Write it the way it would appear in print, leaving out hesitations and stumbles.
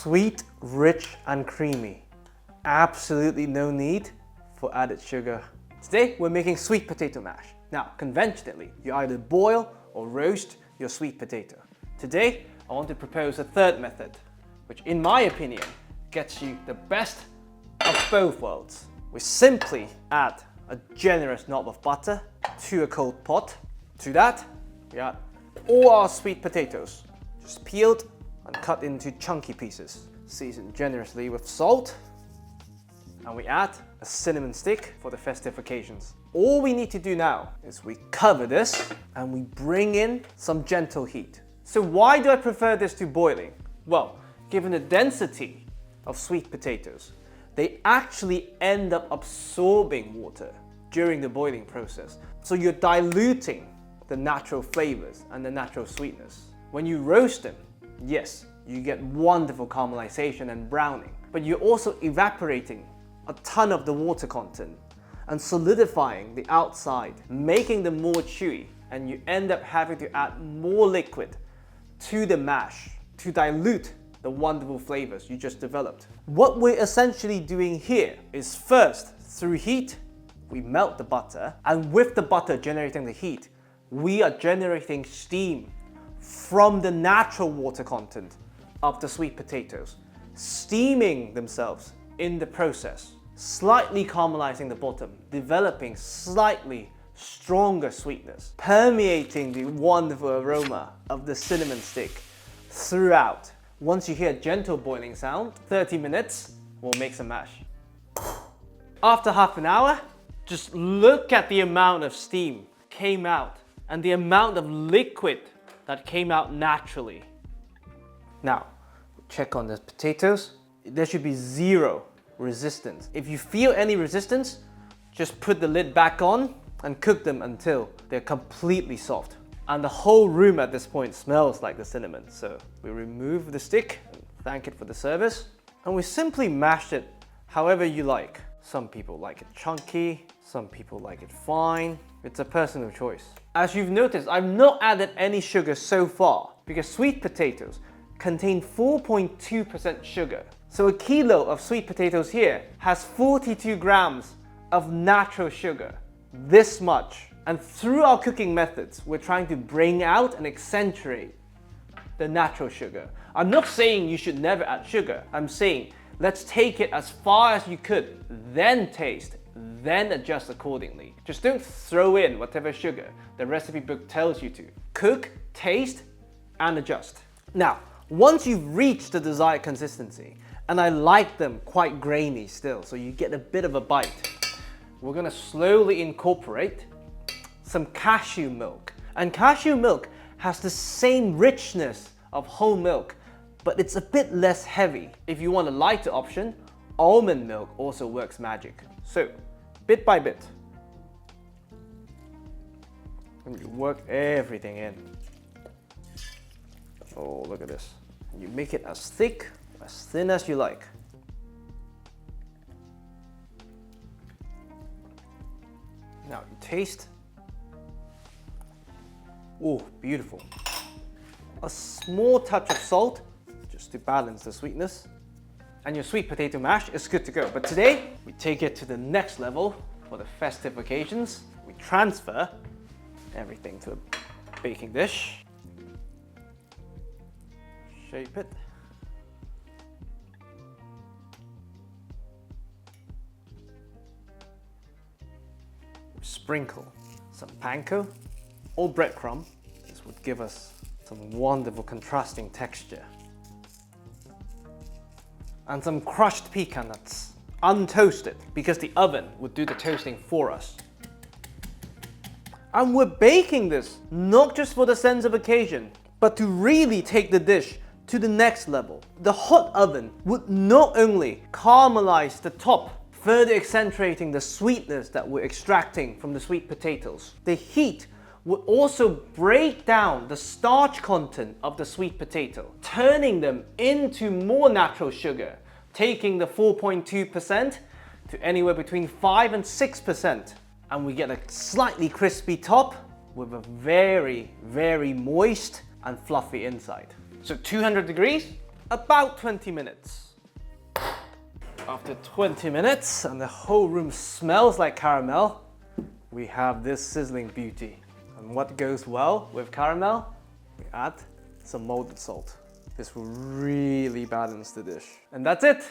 Sweet, rich and creamy. Absolutely no need for added sugar. Today we're making sweet potato mash. Now, conventionally, you either boil or roast your sweet potato. Today, I want to propose a third method, which in my opinion, gets you the best of both worlds. We simply add a generous knob of butter to a cold pot. To that, we add all our sweet potatoes, just peeled and cut into chunky pieces. Season generously with salt, and we add a cinnamon stick for the festive occasions. All we need to do now is we cover this and we bring in some gentle heat. So why do I prefer this to boiling? Well, given the density of sweet potatoes, they actually end up absorbing water during the boiling process. So you're diluting the natural flavors and the natural sweetness. When you roast them, yes, you get wonderful caramelization and browning, but you're also evaporating a ton of the water content and solidifying the outside, making them more chewy, and you end up having to add more liquid to the mash to dilute the wonderful flavors you just developed. What we're essentially doing here is first, through heat, we melt the butter, and with the butter generating the heat, we are generating steam from the natural water content of the sweet potatoes, steaming themselves in the process, slightly caramelizing the bottom, developing slightly stronger sweetness, permeating the wonderful aroma of the cinnamon stick throughout. Once you hear a gentle boiling sound, 30 minutes, we'll make some mash. After half an hour, just look at the amount of steam came out and the amount of liquid that came out naturally. Now, check on the potatoes. There should be zero resistance. If you feel any resistance, just put the lid back on and cook them until they're completely soft. And the whole room at this point smells like the cinnamon. So we remove the stick, and thank it for the service, and we simply mash it however you like. Some people like it chunky, some people like it fine. It's a personal choice. As you've noticed, I've not added any sugar so far because sweet potatoes contain 4.2% sugar. So a kilo of sweet potatoes here has 42 grams of natural sugar. This much. And through our cooking methods, we're trying to bring out and accentuate the natural sugar. I'm not saying you should never add sugar. I'm saying let's take it as far as you could, then taste, then adjust accordingly. Just don't throw in whatever sugar the recipe book tells you to. Cook, taste, and adjust. Now, once you've reached the desired consistency, and I like them quite grainy still, so you get a bit of a bite, we're gonna slowly incorporate some cashew milk. And cashew milk has the same richness of whole milk, but it's a bit less heavy. If you want a lighter option, almond milk also works magic. So, bit by bit, and you work everything in. Oh, look at this. You make it as thick, as thin as you like. Now you taste. Oh, beautiful. A small touch of salt, just to balance the sweetness. And your sweet potato mash is good to go. But today, we take it to the next level for the festive occasions. We transfer everything to a baking dish. Shape it. Sprinkle some panko or breadcrumb. This would give us some wonderful contrasting texture. And some crushed pecan nuts, untoasted, because the oven would do the toasting for us. And we're baking this not just for the sense of occasion, but to really take the dish to the next level. The hot oven would not only caramelize the top, further accentuating the sweetness that we're extracting from the sweet potatoes. The heat would also break down the starch content of the sweet potato, turning them into more natural sugar, taking the 4.2% to anywhere between 5 and 6%. And we get a slightly crispy top with a very, very moist and fluffy inside. So 200 degrees, about 20 minutes. After 20 minutes and the whole room smells like caramel, we have this sizzling beauty. And what goes well with caramel? We add some molded salt. This will really balance the dish. And that's it.